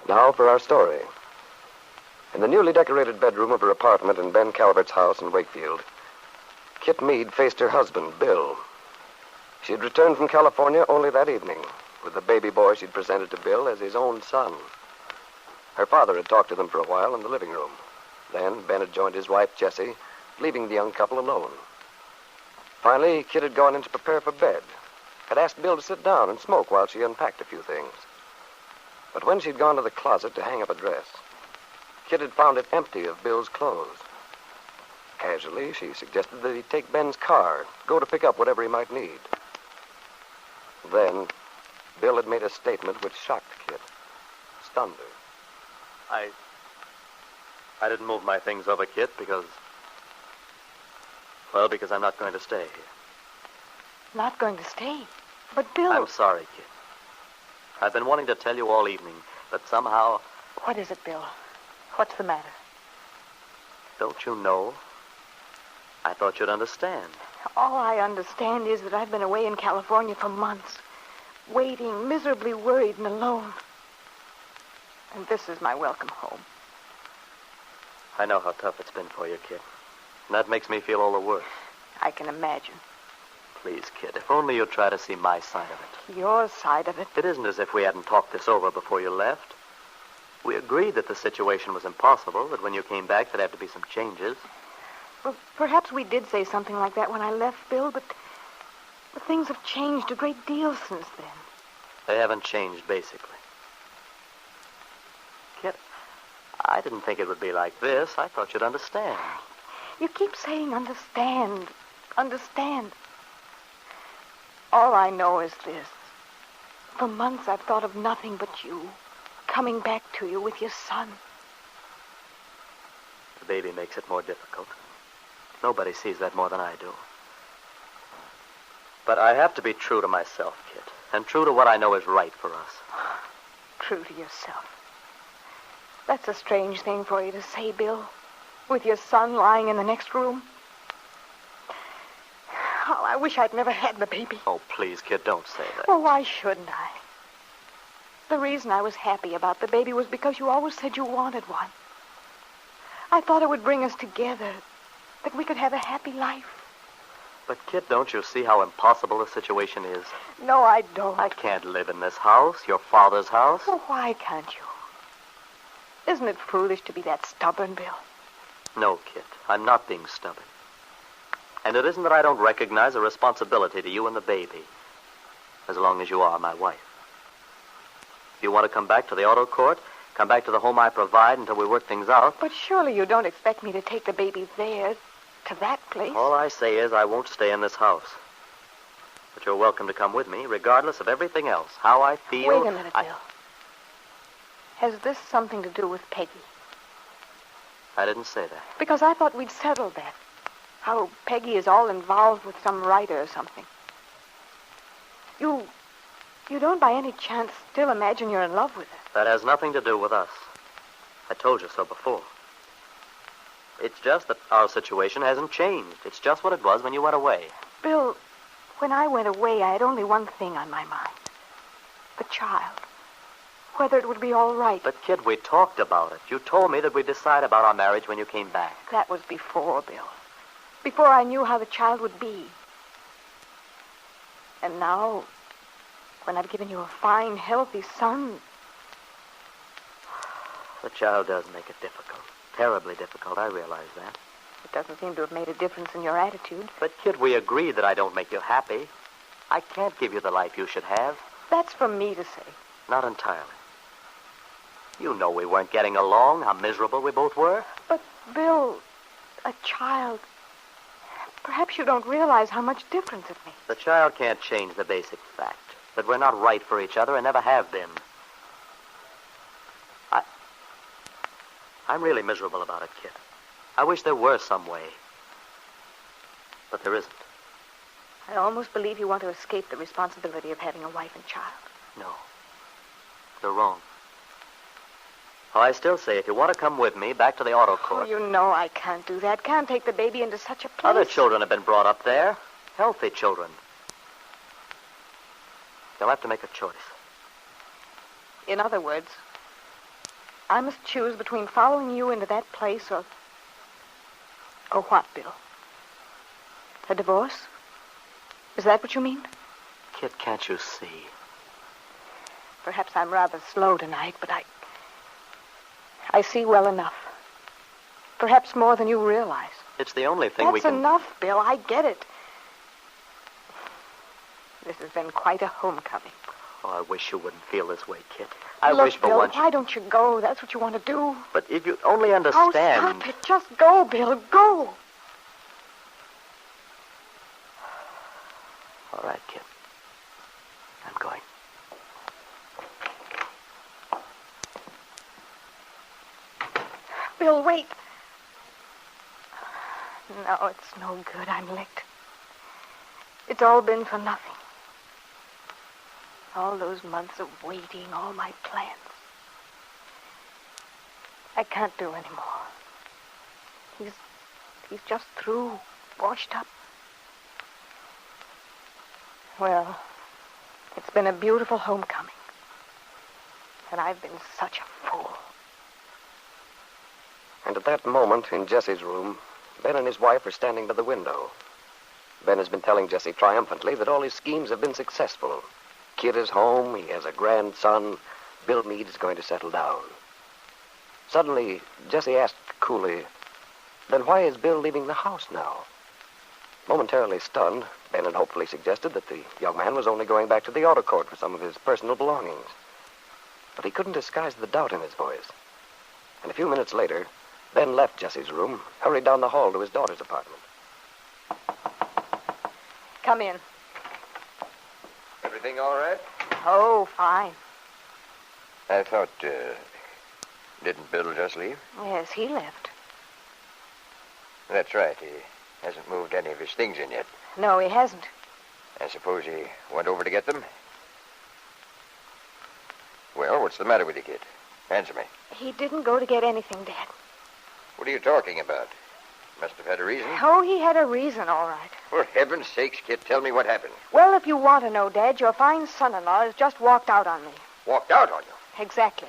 Now for our story. In the newly decorated bedroom of her apartment in Ben Calvert's house in Wakefield, Kit Meade faced her husband, Bill. She had returned from California only that evening, with the baby boy she'd presented to Bill as his own son. Her father had talked to them for a while in the living room. Then Ben had joined his wife, Jessie, leaving the young couple alone. Finally, Kit had gone in to prepare for bed, had asked Bill to sit down and smoke while she unpacked a few things. But when she'd gone to the closet to hang up a dress, Kit had found it empty of Bill's clothes. Casually, she suggested that he take Ben's car, go to pick up whatever he might need. Then, Bill had made a statement which shocked Kit, stunned her. I didn't move my things over, Kit, because I'm not going to stay here. Not going to stay? But Bill... I'm sorry, Kit. I've been wanting to tell you all evening, but somehow... What is it, Bill? What's the matter? Don't you know? I thought you'd understand. All I understand is that I've been away in California for months, waiting, miserably worried and alone. And this is my welcome home. I know how tough it's been for you, Kit. And that makes me feel all the worse. I can imagine. Please, Kit, if only you'd try to see my side of it. Your side of it? It isn't as if we hadn't talked this over before you left. We agreed that the situation was impossible, that when you came back there'd have to be some changes. Well, perhaps we did say something like that when I left, Bill, but things have changed a great deal since then. They haven't changed, basically. Kit, I didn't think it would be like this. I thought you'd understand. You keep saying understand, understand. All I know is this. For months I've thought of nothing but you, coming back to you with your son. The baby makes it more difficult. Nobody sees that more than I do. But I have to be true to myself, Kit, and true to what I know is right for us. True to yourself. That's a strange thing for you to say, Bill, with your son lying in the next room. Oh, I wish I'd never had the baby. Oh, please, Kit, don't say that. Well, why shouldn't I? The reason I was happy about the baby was because you always said you wanted one. I thought it would bring us together, that we could have a happy life. But, Kit, don't you see how impossible the situation is? No, I don't. I can't live in this house, your father's house. Well, why can't you? Isn't it foolish to be that stubborn, Bill? No, Kit, I'm not being stubborn. And it isn't that I don't recognize a responsibility to you and the baby, as long as you are my wife. If you want to come back to the auto court, come back to the home I provide until we work things out. But surely you don't expect me to take the baby there, to that place? All I say is I won't stay in this house. But you're welcome to come with me, regardless of everything else. How I feel... Wait a minute, Bill. Has this something to do with Peggy? I didn't say that. Because I thought we'd settled that. How Peggy is all involved with some writer or something. You don't by any chance still imagine you're in love with her? That has nothing to do with us. I told you so before. It's just that our situation hasn't changed. It's just what it was when you went away. Bill, when I went away, I had only one thing on my mind. The child. Whether it would be all right. But, Kid, we talked about it. You told me that we'd decide about our marriage when you came back. That was before, Bill. Before I knew how the child would be. And now, when I've given you a fine, healthy son... The child does make it difficult. Terribly difficult, I realize that. It doesn't seem to have made a difference in your attitude. But, Kid, we agreed that I don't make you happy. I can't give you the life you should have. That's for me to say. Not entirely. You know we weren't getting along, how miserable we both were. But, Bill, a child... Perhaps you don't realize how much difference it makes. The child can't change the basic fact that we're not right for each other and never have been. I'm really miserable about it, Kid. I wish there were some way. But there isn't. I almost believe you want to escape the responsibility of having a wife and child. No. You're wrong. Oh, I still say, if you want to come with me back to the auto court... Oh, you know I can't do that. Can't take the baby into such a place. Other children have been brought up there. Healthy children. You'll have to make a choice. In other words, I must choose between following you into that place or what, Bill? A divorce? Is that what you mean? Kit, can't you see? Perhaps I'm rather slow tonight, but I see well enough. Perhaps more than you realize. It's the only thing we can... That's enough, Bill. I get it. This has been quite a homecoming. Oh, I wish you wouldn't feel this way, Kit. Look, Bill, why don't you go? That's what you want to do. But if you only understand... Oh, stop it. Just go, Bill. Go. All right, Kit. I'm going. Bill, wait. No, it's no good. I'm licked. It's all been for nothing. All those months of waiting, all my plans. I can't do any more. He's just through, washed up. Well, it's been a beautiful homecoming. And I've been such a fool. And at that moment, in Jesse's room, Ben and his wife are standing by the window. Ben has been telling Jesse triumphantly that all his schemes have been successful. Kid is home, he has a grandson, Bill Meade is going to settle down. Suddenly, Jesse asked coolly, then why is Bill leaving the house now? Momentarily stunned, Ben had hopefully suggested that the young man was only going back to the auto court for some of his personal belongings. But he couldn't disguise the doubt in his voice. And a few minutes later, Ben left Jesse's room, hurried down the hall to his daughter's apartment. Come in. Everything all right? Oh, fine. I thought, didn't Bill just leave? Yes, he left. That's right. He hasn't moved any of his things in yet. No, he hasn't. I suppose he went over to get them? Well, what's the matter with you, kid? Answer me. He didn't go to get anything, Dad. What are you talking about? Must have had a reason. Oh, he had a reason, all right. For heaven's sakes, kid, tell me what happened. Well, if you want to know, Dad, your fine son-in-law has just walked out on me. Walked out on you? Exactly.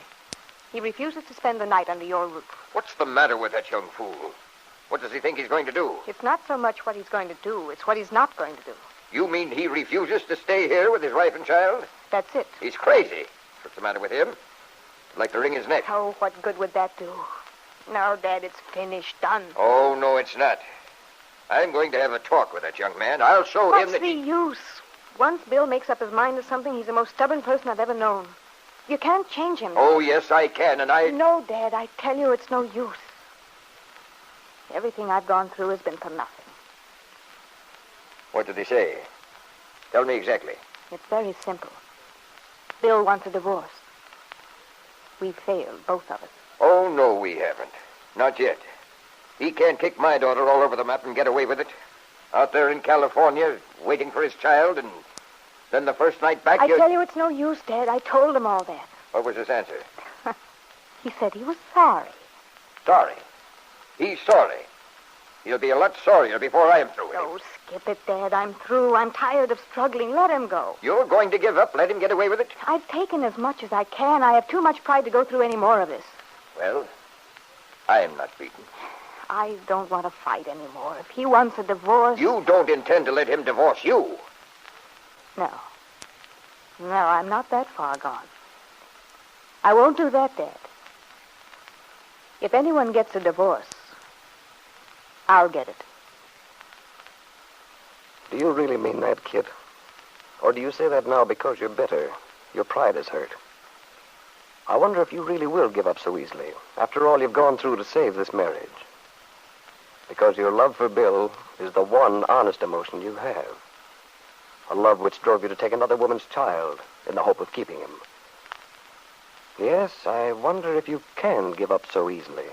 He refuses to spend the night under your roof. What's the matter with that young fool? What does he think he's going to do? It's not so much what he's going to do, it's what he's not going to do. You mean he refuses to stay here with his wife and child? That's it. He's crazy. What's the matter with him? I'd like to wring his neck. Oh, what good would that do? No, Dad, it's finished, done. Oh, no, it's not. I'm going to have a talk with that young man. I'll show him that What's the use? Once Bill makes up his mind to something, he's the most stubborn person I've ever known. You can't change him. Oh, yes, I can, and I... No, Dad, I tell you it's no use. Everything I've gone through has been for nothing. What did he say? Tell me exactly. It's very simple. Bill wants a divorce. We failed, both of us. Oh, no, we haven't. Not yet. He can't kick my daughter all over the map and get away with it. Out there in California, waiting for his child, and then the first night back... I tell you it's no use, Dad. I told him all that. What was his answer? He said he was sorry. Sorry. He's sorry. He'll be a lot sorrier before I am through with him. Oh, skip it, Dad. I'm through. I'm tired of struggling. Let him go. You're going to give up, let him get away with it? I've taken as much as I can. I have too much pride to go through any more of this. Well, I'm not beaten. I don't want to fight anymore. If he wants a divorce... You don't intend to let him divorce you? No. No, I'm not that far gone. I won't do that, Dad. If anyone gets a divorce, I'll get it. Do you really mean that, kid? Or do you say that now because you're bitter? Your pride is hurt. I wonder if you really will give up so easily, after all you've gone through to save this marriage. Because your love for Bill is the one honest emotion you have. A love which drove you to take another woman's child in the hope of keeping him. Yes, I wonder if you can give up so easily.